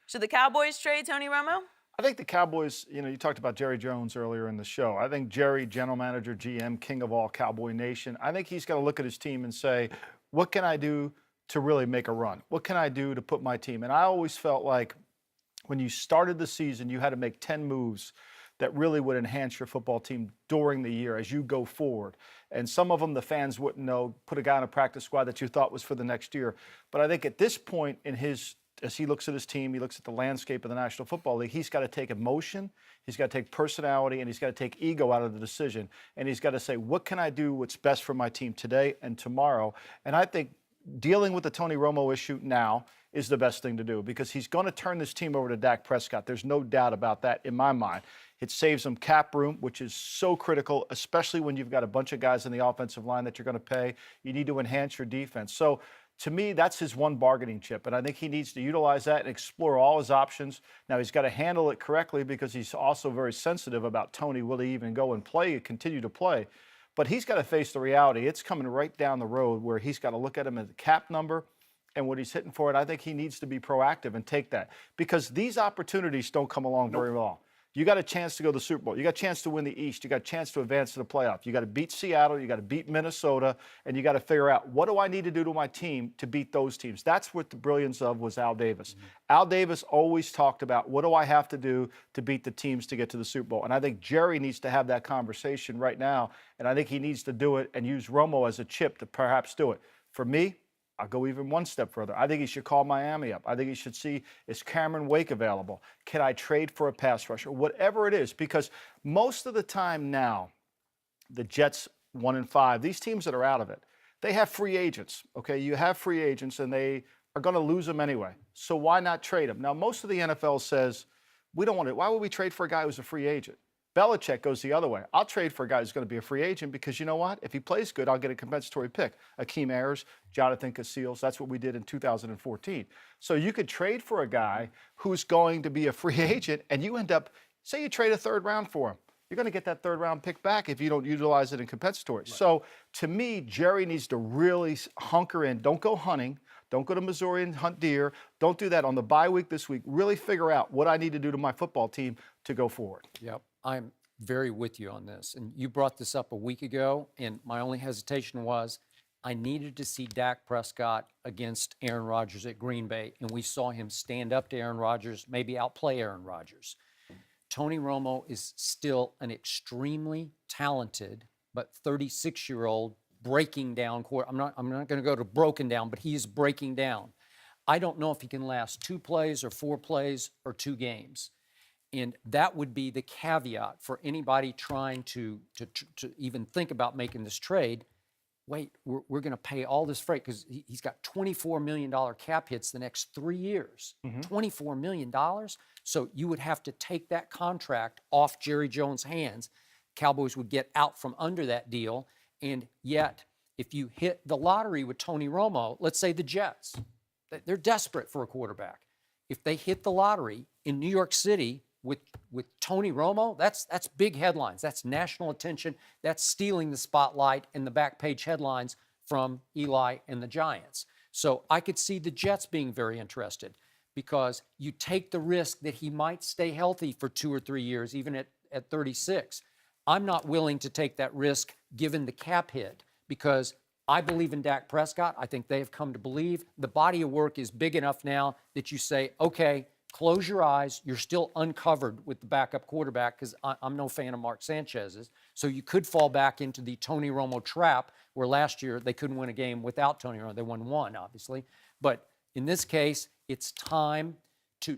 Should the Cowboys trade Tony Romo? I think the Cowboys, you talked about Jerry Jones earlier in the show. I think Jerry, general manager, GM, king of all Cowboy Nation, I think he's got to look at his team and say, what can I do to really make a run? What can I do to put my team? And I always felt like when you started the season, you had to make 10 moves that really would enhance your football team during the year as you go forward. And some of them the fans wouldn't know, put a guy on a practice squad that you thought was for the next year. But I think at this point in as he looks at his team, he looks at the landscape of the National Football League, he's got to take emotion, he's got to take personality, and he's got to take ego out of the decision. And he's got to say, what can I do what's best for my team today and tomorrow? And I think dealing with the Tony Romo issue now is the best thing to do because he's going to turn this team over to Dak Prescott. There's no doubt about that in my mind. It saves them cap room, which is so critical, especially when you've got a bunch of guys in the offensive line that you're going to pay. You need to enhance your defense. So to me, that's his one bargaining chip, and I think he needs to utilize that and explore all his options. Now, he's got to handle it correctly because he's also very sensitive about Tony. Will he even go and play, continue to play? But he's got to face the reality. It's coming right down the road where he's got to look at him as a cap number and what he's hitting for it. I think he needs to be proactive and take that because these opportunities don't come along very long. You got a chance to go to the Super Bowl. You got a chance to win the East. You got a chance to advance to the playoff. You got to beat Seattle. You got to beat Minnesota. And you got to figure out, what do I need to do to my team to beat those teams? That's what the brilliance of was Al Davis. Mm-hmm. Al Davis always talked about, what do I have to do to beat the teams to get to the Super Bowl? And I think Jerry needs to have that conversation right now. And I think he needs to do it and use Romo as a chip to perhaps do it. For me, I'll go even one step further. I think he should call Miami up. I think he should see, is Cameron Wake available? Can I trade for a pass rusher? Whatever it is, because most of the time now, the Jets 1-5, these teams that are out of it, they have free agents, okay? You have free agents, and they are going to lose them anyway. So why not trade them? Now, most of the NFL says, we don't want to. Why would we trade for a guy who's a free agent? Belichick goes the other way. I'll trade for a guy who's going to be a free agent because you know what? If he plays good, I'll get a compensatory pick. Akeem Ayers, Jonathan Casillas, that's what we did in 2014. So you could trade for a guy who's going to be a free agent, and you end up, say you trade a third round for him. You're going to get that third round pick back if you don't utilize it in compensatory. Right. So to me, Jerry needs to really hunker in. Don't go hunting. Don't go to Missouri and hunt deer. Don't do that on the bye week this week. Really figure out what I need to do to my football team to go forward. Yep. I'm very with you on this. And you brought this up a week ago, and my only hesitation was I needed to see Dak Prescott against Aaron Rodgers at Green Bay, and we saw him stand up to Aaron Rodgers, maybe outplay Aaron Rodgers. Tony Romo is still an extremely talented but 36-year-old breaking down quarterback. I'm not going to go to broken down, but he is breaking down. I don't know if he can last 2 plays or 4 plays or 2 games. And that would be the caveat for anybody trying to even think about making this trade. Wait, we're going to pay all this freight because he's got $24 million cap hits the next 3 years. Mm-hmm. $24 million. So you would have to take that contract off Jerry Jones' hands. Cowboys would get out from under that deal. And yet, if you hit the lottery with Tony Romo, let's say the Jets, they're desperate for a quarterback. If they hit the lottery in New York City with Tony Romo, that's big headlines. That's national attention. That's stealing the spotlight and the back page headlines from Eli and the Giants. So I could see the Jets being very interested because you take the risk that he might stay healthy for 2 or 3 years, even at 36. I'm not willing to take that risk given the cap hit because I believe in Dak Prescott. I think they have come to believe the body of work is big enough now that you say, okay, close your eyes. You're still uncovered with the backup quarterback because I'm no fan of Mark Sanchez's. So you could fall back into the Tony Romo trap where last year they couldn't win a game without Tony Romo. They won 1, obviously. But in this case, it's time to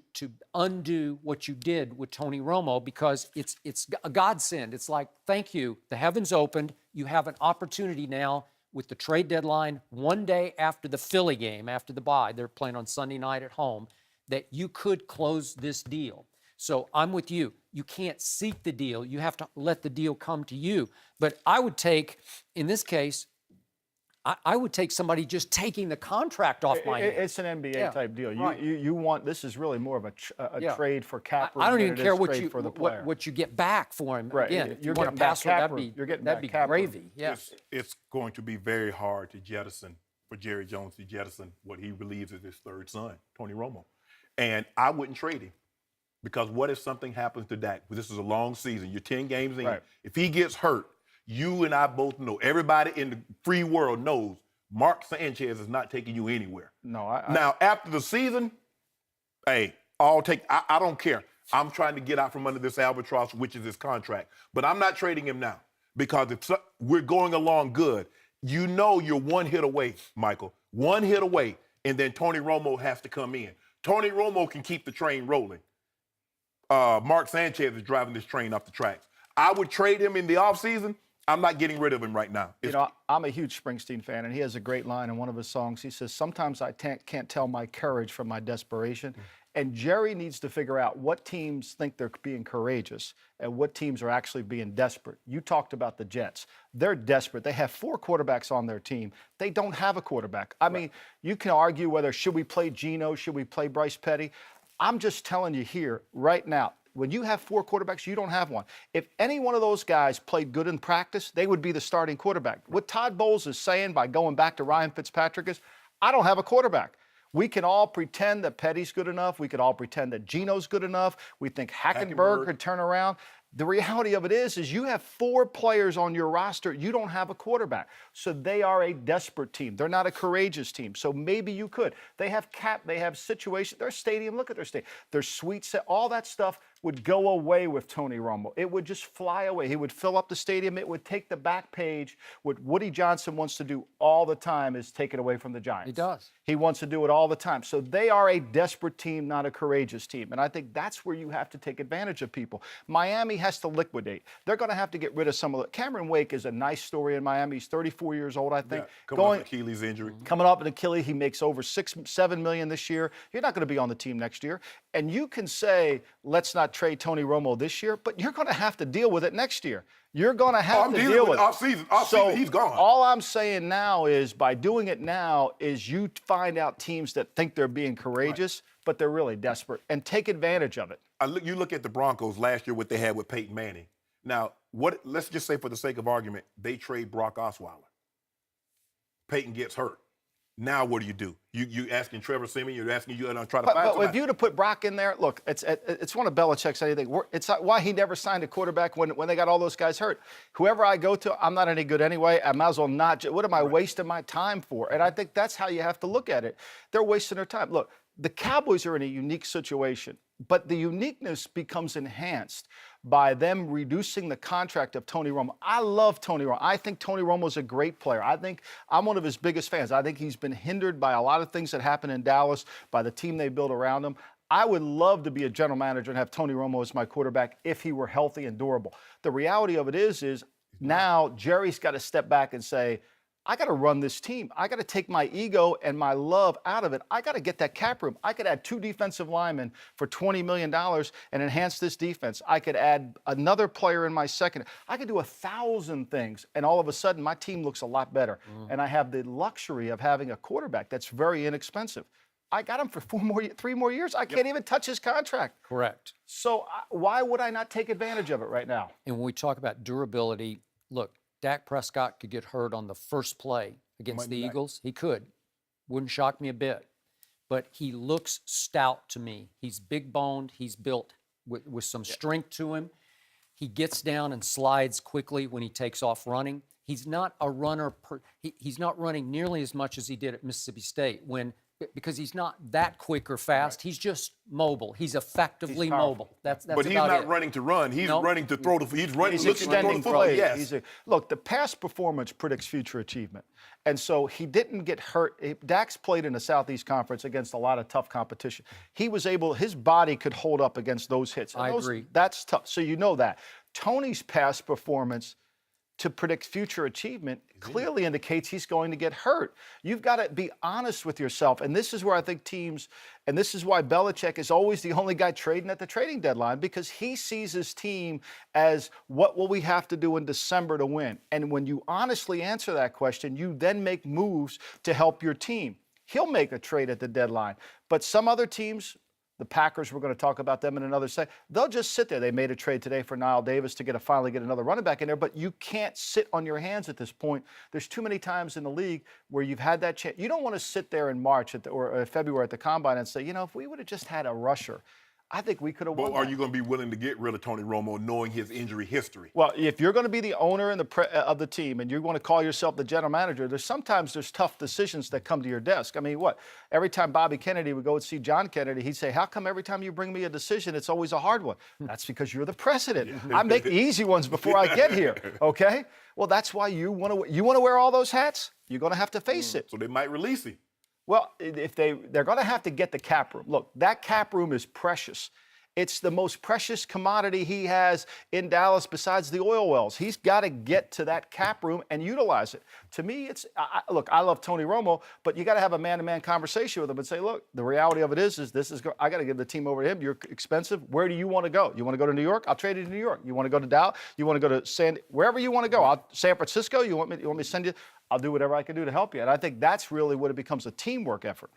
undo what you did with Tony Romo because it's a godsend. It's like, thank you. The heavens opened. You have an opportunity now with the trade deadline 1 day after the Philly game, after the bye. They're playing on Sunday night at home, that you could close this deal. So I'm with you. You can't seek the deal. You have to let the deal come to you. But I would take, in this case, I would take somebody just taking the contract off my hands. It's an NBA type deal. You want, this is really more of a trade for cap room. I don't even care what you get back for him. Right. Again, you're getting back cap room. That'd be gravy. Yeah. It's going to be very hard to jettison, for Jerry Jones to jettison what he believes is his third son, Tony Romo. And I wouldn't trade him because what if something happens to Dak? This is a long season. You're 10 games in. Right. If he gets hurt, you and I both know, everybody in the free world knows Mark Sanchez is not taking you anywhere. No, Now, after the season, hey, I don't care. I'm trying to get out from under this albatross, which is his contract. But I'm not trading him now because if we're going along good, you know you're one hit away, Michael. One hit away, and then Tony Romo has to come in. Tony Romo can keep the train rolling. Mark Sanchez is driving this train off the tracks. I would trade him in the offseason. I'm not getting rid of him right now. I'm a huge Springsteen fan, and he has a great line in one of his songs. He says, sometimes I can't tell my courage from my desperation. And Jerry needs to figure out what teams think they're being courageous and what teams are actually being desperate. You talked about the Jets. They're desperate. They have 4 quarterbacks on their team. They don't have a quarterback. I mean, you can argue whether should we play Geno, should we play Bryce Petty. I'm just telling you here right now, when you have 4 quarterbacks, you don't have one. If any one of those guys played good in practice, they would be the starting quarterback. What Todd Bowles is saying by going back to Ryan Fitzpatrick is, I don't have a quarterback. We can all pretend that Petty's good enough. We could all pretend that Geno's good enough. We think Hackenberg could turn around. The reality of it is you have 4 players on your roster. You don't have a quarterback. So they are a desperate team. They're not a courageous team. So maybe you could. They have they have situation. Their stadium, look at their stadium. Their suites, all that stuff would go away with Tony Romo. It would just fly away. He would fill up the stadium. It would take the back page. What Woody Johnson wants to do all the time is take it away from the Giants. He does. He wants to do it all the time. So they are a desperate team, not a courageous team. And I think that's where you have to take advantage of people. Miami has to liquidate. They're going to have to get rid of some of the. Cameron Wake is a nice story in Miami. He's 34 years old, I think. Yeah, coming off Achilles injury. Coming up with Achilles, he makes over $7 million this year. You're not going to be on the team next year. And you can say, let's not trade Tony Romo this year, but you're going to have to deal with it next year. You're going to have to deal with it. Off-season, he's gone. All I'm saying now is by doing it now is you find out teams that think they're being courageous, but they're really desperate, and take advantage of it. You look at the Broncos last year, what they had with Peyton Manning. Now, let's just say for the sake of argument, they trade Brock Osweiler. Peyton gets hurt. Now what do? You asking Trevor Siemian, you're asking you to try to find somebody. But if you to put Brock in there, look, it's one of Belichick's anything. It's why he never signed a quarterback when they got all those guys hurt. Whoever I go to, I'm not any good anyway. I might as well not. What am I wasting my time for? And I think that's how you have to look at it. They're wasting their time. Look, the Cowboys are in a unique situation, but the uniqueness becomes enhanced by them reducing the contract of Tony Romo. I love Tony Romo. I think Tony Romo is a great player. I think I'm one of his biggest fans. I think he's been hindered by a lot of things that happened in Dallas, by the team they built around him. I would love to be a general manager and have Tony Romo as my quarterback if he were healthy and durable. The reality of it is now Jerry's got to step back and say, I got to run this team. I got to take my ego and my love out of it. I got to get that cap room. I could add 2 defensive linemen for $20 million and enhance this defense. I could add another player in my second. I could do 1,000 things, and all of a sudden my team looks a lot better. And I have the luxury of having a quarterback that's very inexpensive. I got him for 3 more years. I can't even touch his contract. Correct. So why would I not take advantage of it right now? And when we talk about durability, look, Dak Prescott could get hurt on the first play against the Eagles. He could. Wouldn't shock me a bit. But he looks stout to me. He's big-boned. He's built with some strength to him. He gets down and slides quickly when he takes off running. He's not a runner. He's not running nearly as much as he did at Mississippi State because he's not that quick or fast. He's just mobile. He's effectively mobile. That's but he's not running to run. He's running to throw the. He's running. He's looking to throw the football. Yes. Look, the past performance predicts future achievement, and so he didn't get hurt. Dak's played in the Southeast Conference against a lot of tough competition. He was able. His body could hold up against those hits. I agree. That's tough. So you know that. Tony's past performance to predict future achievement clearly indicates he's going to get hurt. You've got to be honest with yourself. And this is where I think teams, and this is why Belichick is always the only guy trading at the trading deadline, because he sees his team as what will we have to do in December to win? And when you honestly answer that question, you then make moves to help your team. He'll make a trade at the deadline. But some other teams The Packers, we're going to talk about them in another second. They'll just sit there. They made a trade today for Niall Davis to finally get another running back in there, but you can't sit on your hands at this point. There's too many times in the league where you've had that chance. You don't want to sit there in March or February at the Combine and say, if we would have just had a rusher, I think we could have won. But are you going to be willing to get rid of Tony Romo knowing his injury history? Well, if you're going to be the owner and of the team and you want to call yourself the general manager, there's tough decisions that come to your desk. I mean, every time Bobby Kennedy would go and see John Kennedy, he'd say, how come every time you bring me a decision, it's always a hard one? That's because you're the president. I make the easy ones before I get here, okay? Well, that's why you want to wear all those hats? You're going to have to face it. So they might release him. Well, if they're going to have to get the cap room. Look, that cap room is precious. It's the most precious commodity he has in Dallas besides the oil wells. He's got to get to that cap room and utilize it. To me, look, I love Tony Romo, but you got to have a man-to-man conversation with him and say, look, the reality of it is I got to give the team over to him. You're expensive. Where do you want to go? You want to go to New York? I'll trade you to New York. You want to go to Dallas? You want to go to wherever you want to go? San Francisco? You want me to send you? I'll do whatever I can do to help you. And I think that's really what it becomes, a teamwork effort.